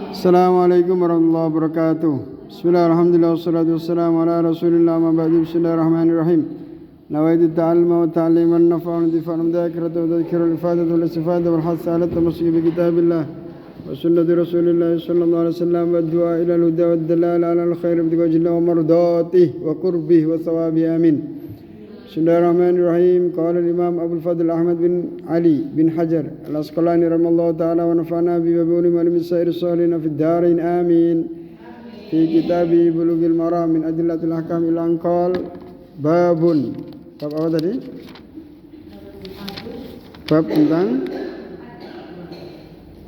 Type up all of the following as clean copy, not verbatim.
Assalamualaikum warahmatullahi wabarakatuh. Bismillahirrahmanirrahim. Alhamdulillah wassalatu wassalamu ala Rasulillah ma ba'du. Bismillahirrahmanirrahim. Nawaitu ta'alluma wa ta'lim wa nafa'a wa intifa'an wa dhakrata wa dhikra wal ifadatu wal istifadatu wal hath 'ala at-tamassuk bi kitabillah wa sunnati Rasulillah sallallahu alaihi wasallam wa du'a ila al-huda wa ad-dalala 'ala al-khair bi wajhihi wa mardatihi wa qurbihi wa thawabihi amin. Bismillahirrahmanirrahim. Qala al-Imam Abu al-Fadl Ahmad bin Ali bin Hajar al-Asqalani rahimallahu ta'ala wa nafa'ana bi babulim wa min sa'ir salihin fi ad-darain amin. Fi kitabi Bulughil Maram min adillatil ahkam ila anqal babun. Bab apa tadi? Bab tentang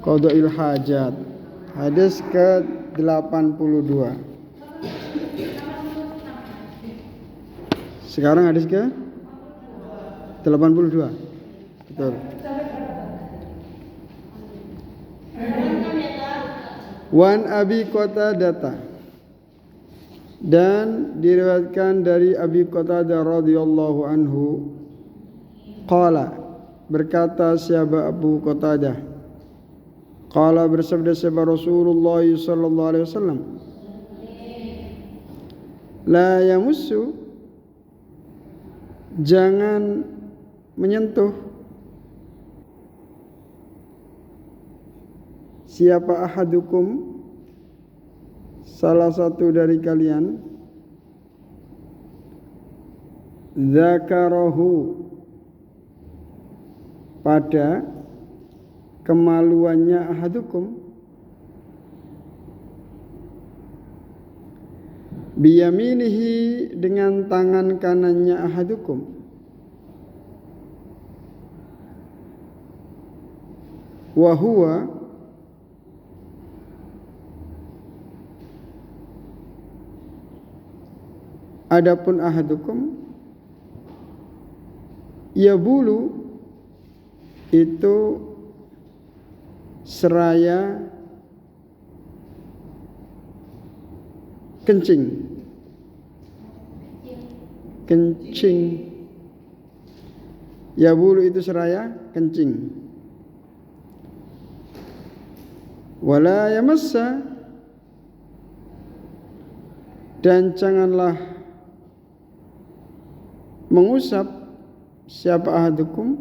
qada'il hajat. Hadis ke-82. Sekarang hadis ke 82. Betul. Wan Abi Qatadah, dan diriwayatkan dari Abi Qatadah radhiyallahu anhu, qala, berkata siapa Abu Qatadah, qala, bersabda siapa Rasulullah sallallahu alaihi wasallam, la yamussu, jangan menyentuh siapa ahadukum, salah satu dari kalian, zakarahu, pada kemaluannya ahadukum, biyaminihi, dengan tangan kanannya ahadukum, wa huwa, adapun ahadukum, yabulu, itu seraya kencing. Yabulu itu seraya kencing. Wala yamassa, dan janganlah mengusap siapa ahadukum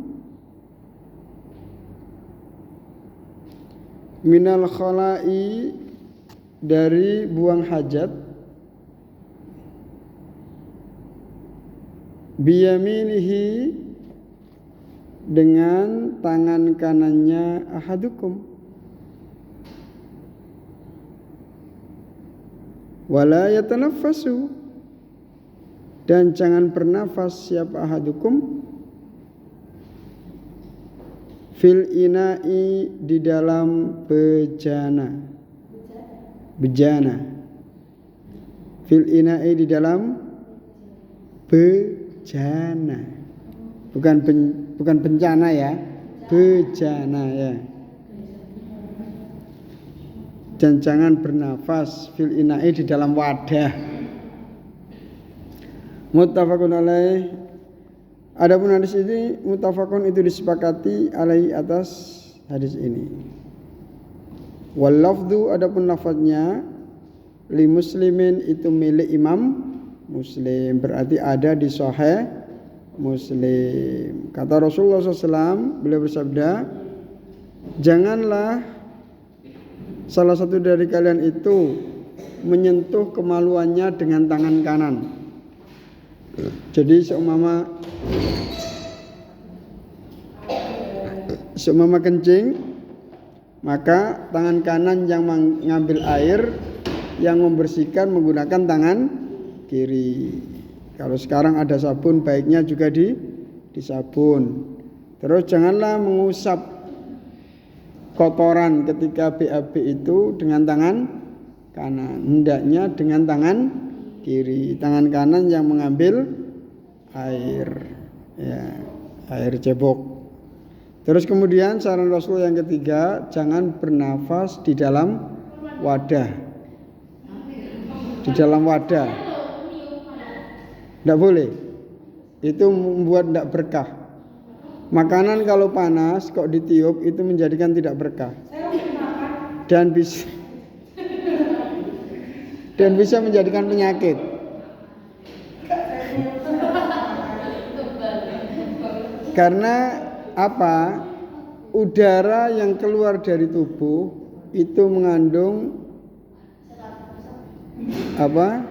minal khala'i, dari buang hajat, biyaminihi, dengan tangan kanannya ahadukum, wala yatanaffasu, dan jangan bernafas siapa ahadukum fil ina'i, di dalam bejana. Fil ina'i, di dalam bejana, bukan bencana ya, bejana ya. Dan jangan bernafas fil ina'i, di dalam wadah. Muttafaqun alaih. Adapun hadis ini muttafaqun, itu disepakati alaih, atas hadis ini. Wal lafdhu, adapun lafadznya, li muslimin, itu milik Imam Muslim, berarti ada di Sahih Muslim. Kata Rasulullah SAW, beliau bersabda, janganlah salah satu dari kalian itu menyentuh kemaluannya dengan tangan kanan. Jadi seumpama kencing, maka tangan kanan yang mengambil air, yang membersihkan menggunakan tangan kiri. Kalau sekarang ada sabun, baiknya juga di sabun. Terus janganlah mengusap kotoran ketika BAB itu dengan tangan kanan, hendaknya dengan tangan kiri. Tangan kanan yang mengambil air, ya, air cebok. Terus kemudian saran Rasul yang ketiga, jangan bernafas di dalam wadah. Di dalam wadah tidak boleh, itu membuat tidak berkah. Makanan kalau panas kok ditiup itu menjadikan tidak berkah. Dan bisa dan bisa menjadikan penyakit. Karena apa? Udara yang keluar dari tubuh itu mengandung apa?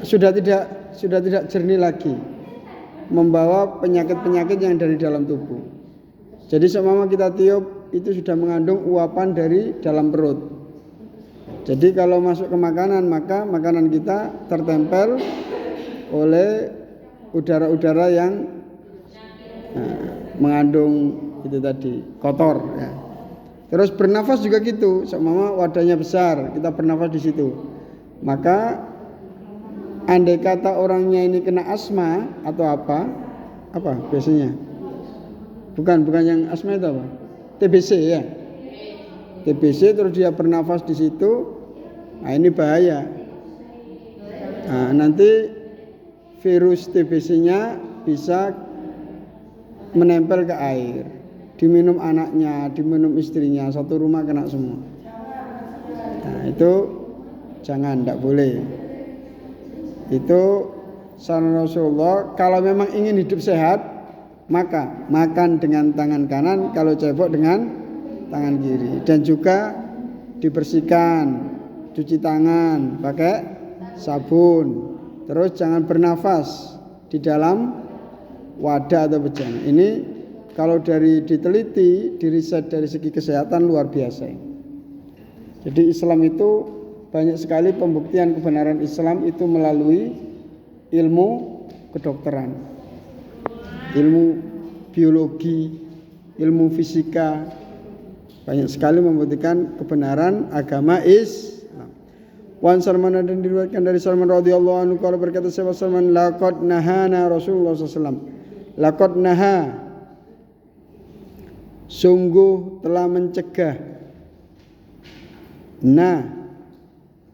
Sudah tidak jernih lagi, membawa penyakit-penyakit yang dari dalam tubuh. Jadi seumpama kita tiup itu sudah mengandung uapan dari dalam perut. Jadi kalau masuk ke makanan, maka makanan kita tertempel oleh udara-udara yang mengandung itu tadi kotor ya. Terus bernafas juga gitu, seumpama wadahnya besar, kita bernafas di situ. Maka andai kata orangnya ini kena asma atau apa biasanya? Bukan yang asma itu apa? TBC ya. TBC terus dia bernafas di situ, nah ini bahaya. Nah, nanti virus TBC-nya bisa menempel ke air, diminum anaknya, diminum istrinya, satu rumah kena semua. Nah, itu jangan, tidak boleh. Itu saran Rasulullah, kalau memang ingin hidup sehat, maka makan dengan tangan kanan, kalau cebok dengan tangan kiri. Dan juga dibersihkan, cuci tangan pakai sabun. Terus jangan bernafas di dalam wadah atau bejana. Ini kalau dari diteliti, diriset dari segi kesehatan luar biasa. Jadi Islam itu banyak sekali pembuktian kebenaran Islam itu melalui ilmu kedokteran, ilmu biologi, ilmu fisika. Banyak sekali membuktikan kebenaran agama Islam. Wan Salman, dan diriwayatkan dari Salman radhiyallahu anhu kalau berkata sahabat Salman, laqad nahana Rasulullah sallallahu alaihi wasallam. Laqad naha, sungguh telah mencegah,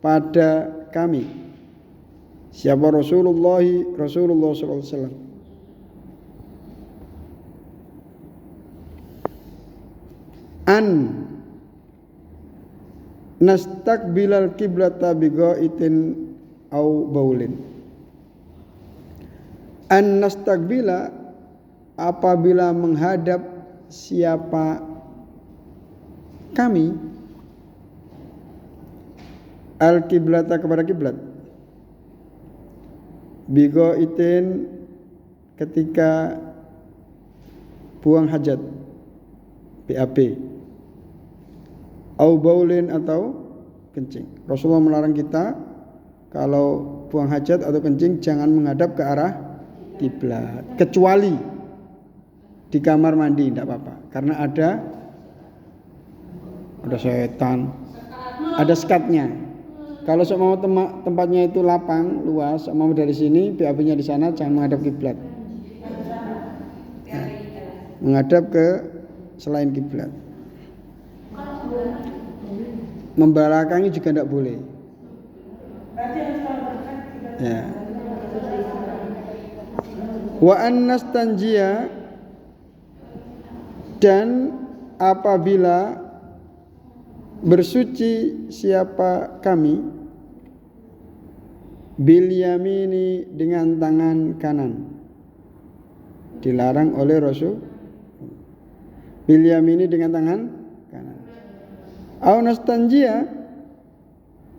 pada kami. Siapa Rasulullah sallallahu alaihi wasallam? An nastaqbilal qiblata bighaitin au baulin. An nastaqbila, apabila menghadap siapa kami, al kiblata, kepada kiblat, bighaitin, ketika buang hajat, BAB, au baulin, atau kencing. Rasulullah melarang kita kalau buang hajat atau kencing jangan menghadap ke arah kiblat, kecuali di kamar mandi tidak apa-apa, karena ada setan, ada sekatnya. Kalau semua tempatnya itu lapang, luas, mau dari sini, BAB-nya di sana, jangan menghadap kiblat. Nah, menghadap ke selain kiblat. Membelakangi juga tidak boleh. Ya. Wa annastanjia, dan apabila bersuci siapa kami, bil yamini, dengan tangan kanan. Dilarang oleh Rasul. Bil yamini, dengan tangan kanan. Au nastanjia,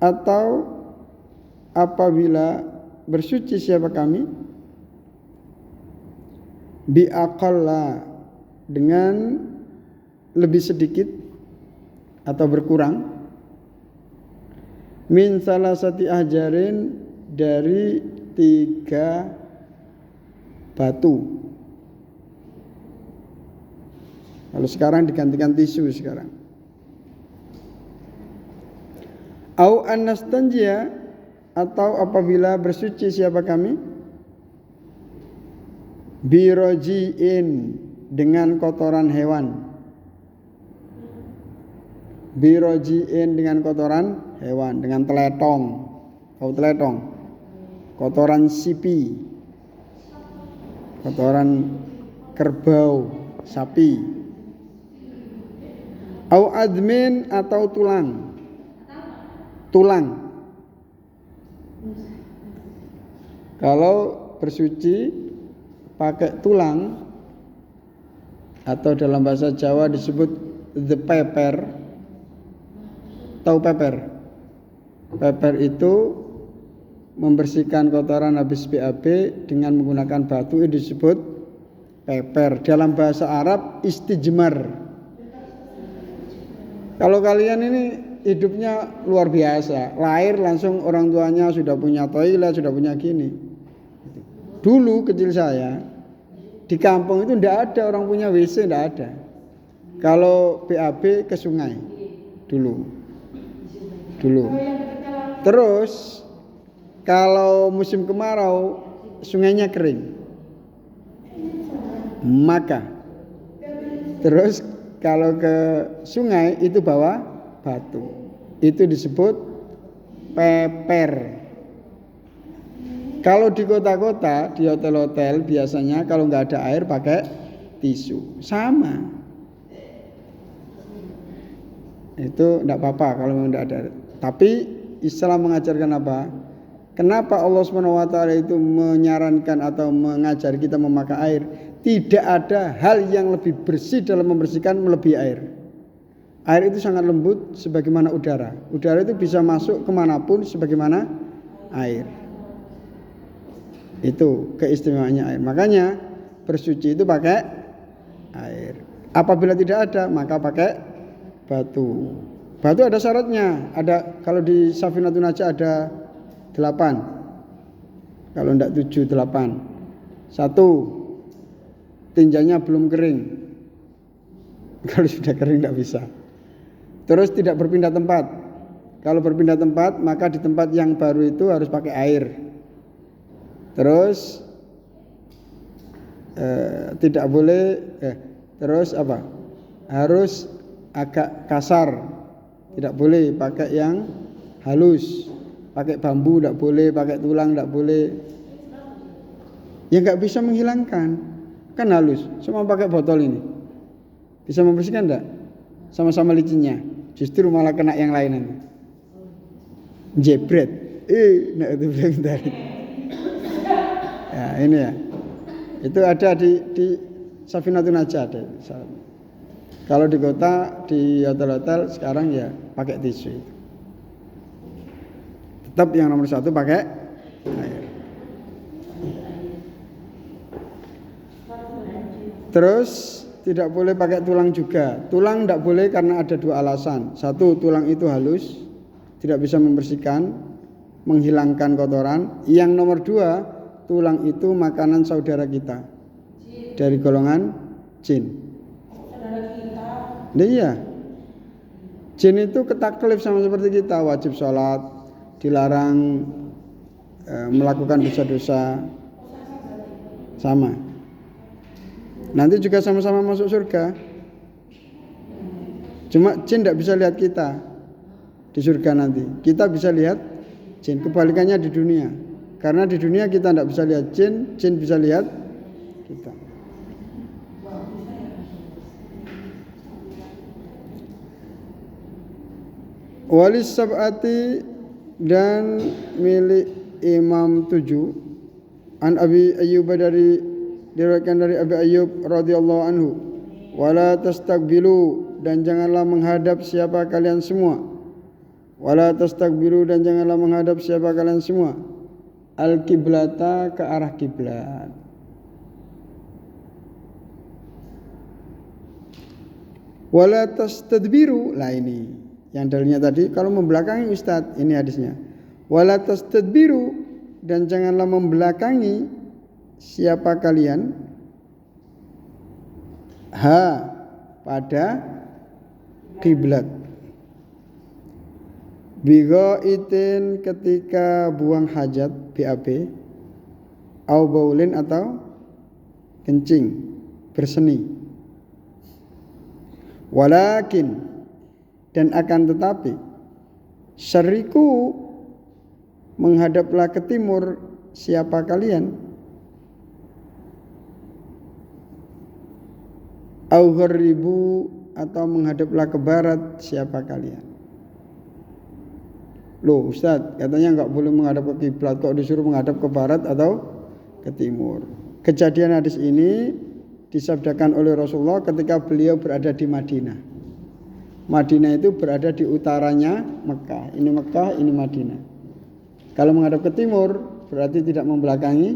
atau apabila bersuci siapa kami, bi aqalla, dengan lebih sedikit atau berkurang, min salasati ahjarin, dari 3 batu. Kalau sekarang digantikan tisu sekarang. Au annastanjia, atau apabila bersuci siapa kami, birojiin, dengan kotoran hewan. Birojiin, dengan kotoran hewan, dengan teletong. Tahu teletong? Kotoran sipi, kotoran kerbau, sapi. Au admin, atau tulang. Kalau bersuci pakai tulang atau dalam bahasa Jawa disebut the peper. Tahu peper? Peper itu membersihkan kotoran habis BAB dengan menggunakan batu, itu disebut peper. Dalam bahasa Arab istijmar. Kalau kalian ini hidupnya luar biasa, lahir langsung orang tuanya sudah punya toilet, sudah punya gini. Dulu kecil saya di kampung itu tidak ada orang punya WC, tidak ada. Kalau BAB ke sungai dulu. Terus kalau musim kemarau sungainya kering. Maka terus kalau ke sungai itu bawa batu. Itu disebut peper. Kalau di kota-kota, di hotel-hotel biasanya kalau nggak ada air pakai tisu. Sama. Itu enggak apa-apa kalau memang enggak ada. Tapi Islam mengajarkan apa? Kenapa Allah SWT itu menyarankan atau mengajari kita memakai air? Tidak ada hal yang lebih bersih dalam membersihkan melebihi air. Air itu sangat lembut sebagaimana udara. Udara itu bisa masuk kemanapun sebagaimana air. Itu keistimewaannya air. Makanya bersuci itu pakai air. Apabila tidak ada maka pakai batu. Batu ada syaratnya. Ada, kalau di Safinatun Najah ada 8. Kalau tidak 7, 8. 1, tinjanya belum kering. Kalau sudah kering tidak bisa. Terus tidak berpindah tempat. Kalau berpindah tempat maka di tempat yang baru itu harus pakai air. Terus tidak boleh terus apa? Harus agak kasar. Tidak boleh pakai yang halus. Pakai bambu tidak boleh, pakai tulang tidak boleh. Ya nggak bisa menghilangkan. Kan halus. Cuma pakai botol ini. Bisa membersihkan enggak? Sama-sama licinnya. Justru malah kena yang lain nanti. Jebret. Nah itu bilang tadi. Ya ini ya. Itu ada di Safinatun Najah ada. Kalau di kota, di hotel-hotel sekarang ya pakai tisu. Tetap yang nomor 1 pakai air. Terus tidak boleh pakai tulang juga. Tulang tidak boleh karena ada 2 alasan. 1, tulang itu halus, tidak bisa membersihkan, menghilangkan kotoran. Yang nomor 2, tulang itu makanan saudara kita dari golongan jin. Nah, iya. Jin itu ketaklif sama seperti kita, wajib sholat, dilarang melakukan dosa-dosa, sama. Nanti juga sama-sama masuk surga. Cuma jin tidak bisa lihat kita di surga nanti. Kita bisa lihat jin. Kebalikannya di dunia. Karena di dunia kita tidak bisa lihat jin, jin bisa lihat kita. Walis sab'ati dan milik Imam 7 an Abi Ayyub dari diriwayatkan dari Abi Ayyub radhiyallahu anhu, wala tastaqbilu dan janganlah menghadap siapa kalian semua, wala tastaqbilu dan janganlah menghadap siapa kalian semua al-kiblata ke arah kiblat. Wala tastadbiru, lah ini yang dalilnya tadi kalau membelakangi Ustadz, ini hadisnya. Wala tastadbiru dan janganlah membelakangi siapa kalian pada kiblat. Bighaitin ketika buang hajat BAB, au baulin atau kencing berseni. Walakin dan akan tetapi syariku menghadaplah ke timur siapa kalian, au gharibu atau menghadaplah ke barat siapa kalian. Loh Ustadz, katanya nggak boleh menghadap ke kiblat, kok disuruh menghadap ke barat atau ke timur. Kejadian hadis ini disabdakan oleh Rasulullah ketika beliau berada di Madinah. Madinah itu berada di utaranya Mekah. Ini Mekah, ini Madinah. Kalau menghadap ke timur berarti tidak membelakangi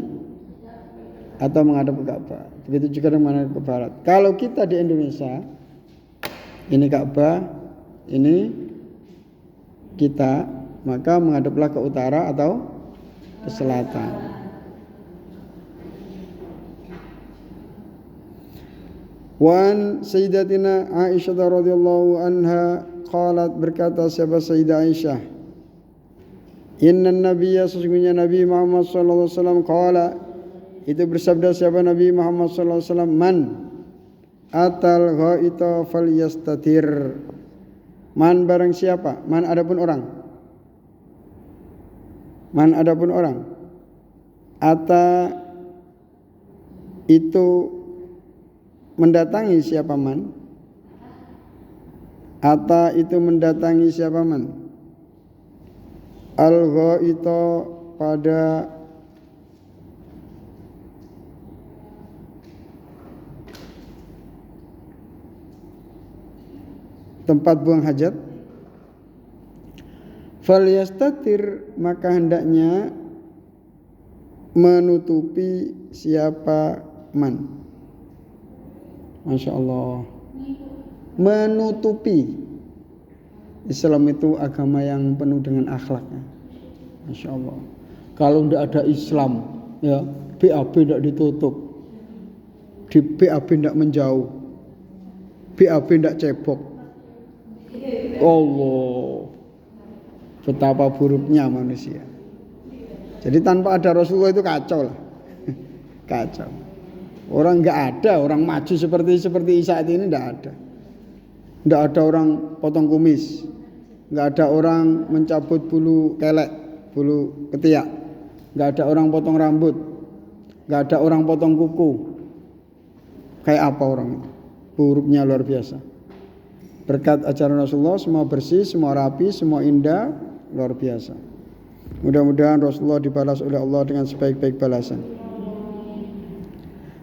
atau menghadap ke Ka'bah. Begitu juga dengan menghadap ke barat. Kalau kita di Indonesia, ini Ka'bah, ini kita, maka menghadaplah ke utara atau ke selatan. Wan Sayyidatina Aisyah radhiyallahu anha qalat, berkata siapa Sayyidah Aisyah, inna nabiyya, sesungguhnya Nabi Muhammad sallallahu alaihi wasallam, qala, itu bersabda siapa Nabi Muhammad sallallahu alaihi wasallam, man atal ghaita falyastatir. Man barang siapa, man adapun orang. Man adapun orang. Ata itu mendatangi siapa man. Ata itu mendatangi siapa man. Al-ghaita pada tempat buang hajat, falyastatir, maka hendaknya menutupi siapa man. Masya Allah, menutupi. Islam itu agama yang penuh dengan akhlaknya. Masya Allah. Kalau tidak ada Islam, ya BAB tidak ditutup, di BAB tidak menjauh, BAB tidak cebok. Allah, betapa buruknya manusia. Jadi tanpa ada Rasulullah itu kacau lah. Kacau. Orang nggak ada, orang maju seperti saat ini nggak ada. Nggak ada orang potong kumis, nggak ada orang mencabut bulu kelek, bulu ketiak, nggak ada orang potong rambut, nggak ada orang potong kuku. Kayak apa orang itu? Buruknya luar biasa. Berkat ajaran Rasulullah semua bersih, semua rapi, semua indah, luar biasa. Mudah-mudahan Rasulullah dibalas oleh Allah dengan sebaik-baik balasan.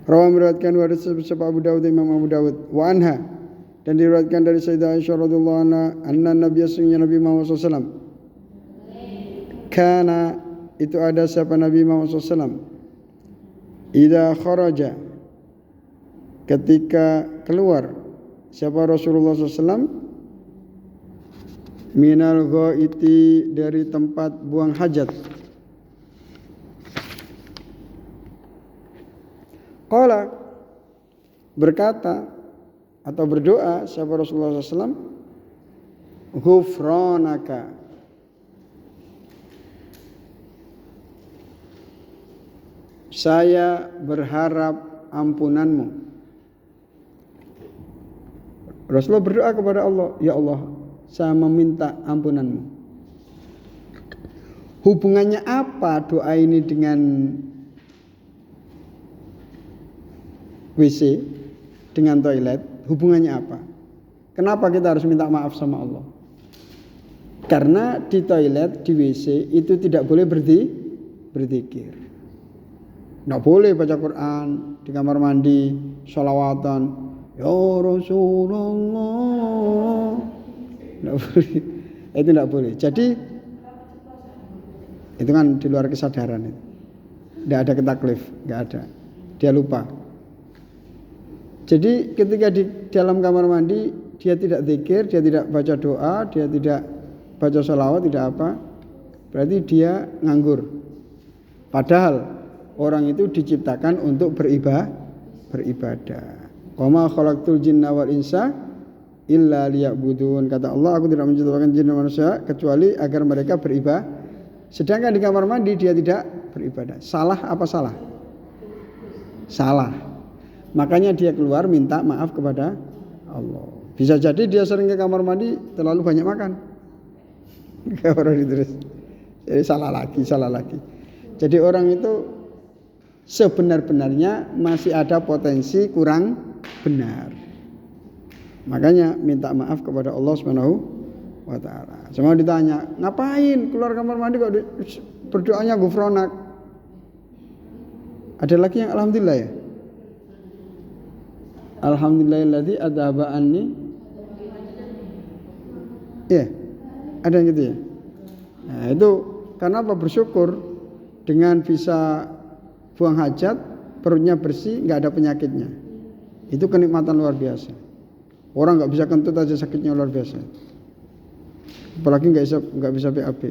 Rawi meriwayatkan hadis bersama Abu Dawud, Imam Abu Dawud, wa anha, dan diriwayatkan dari Sayyidah Aisyah radhiyallahu anha, anna Nabi Muhammad SAW, kana, itu ada siapa Nabi Muhammad SAW, idza kharaja, ketika keluar siapa Rasulullah SAW, minal ghaiti, dari tempat buang hajat, qala, berkata atau berdoa siapa Rasulullah SAW, ghufranaka, saya berharap ampunanmu. Rasulullah berdoa kepada Allah, ya Allah, saya meminta ampunanmu. Hubungannya apa doa ini dengan WC, dengan toilet? Hubungannya apa? Kenapa kita harus minta maaf sama Allah? Karena di toilet, di WC itu tidak boleh berzikir. Tidak boleh baca Quran, di kamar mandi sholawatan, ya Rasulullah. Tidak boleh. Itu tidak boleh. Jadi itu kan di luar kesadaran itu. Tidak ada ketaklif, tidak ada. Dia lupa. Jadi ketika di dalam kamar mandi dia tidak zikir, dia tidak baca doa, dia tidak baca sholawat, tidak apa, berarti dia nganggur. Padahal orang itu diciptakan untuk beribadah. Wa ma khalaqtul jinna wal insa illa liya'budun. Kata Allah, aku tidak menciptakan jin dan manusia kecuali agar mereka beribadah. Sedangkan di kamar mandi dia tidak beribadah. Salah apa salah? Salah. Makanya dia keluar minta maaf kepada Allah. Bisa jadi dia sering ke kamar mandi terlalu banyak makan. Jadi salah lagi. Jadi orang itu sebenar-benarnya masih ada potensi kurang benar. Makanya minta maaf kepada Allah Subhanahu wa taala. Cuma ditanya, ngapain keluar kamar mandi kok berdoanya gufronak? Ada lagi yang alhamdulillah ya. Alhamdulillahilladzi adzhaba anni. Ya, ada yang gitu ya. Nah, itu karena apa? Bersyukur dengan bisa buang hajat, perutnya bersih, nggak ada penyakitnya. Itu kenikmatan luar biasa. Orang nggak bisa kentut aja sakitnya luar biasa. Apalagi nggak bisa BAB.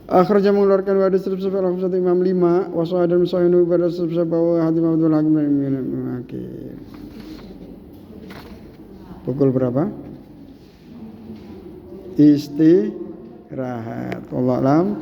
Akhirnya mengeluarkan hadis tersebut dalam satu Imam 5 wasah dan sahinu pada sebab bahwa hadis Abdul Hakim mengakhir. Pukul berapa? Istirahat. Wallahu a'lam.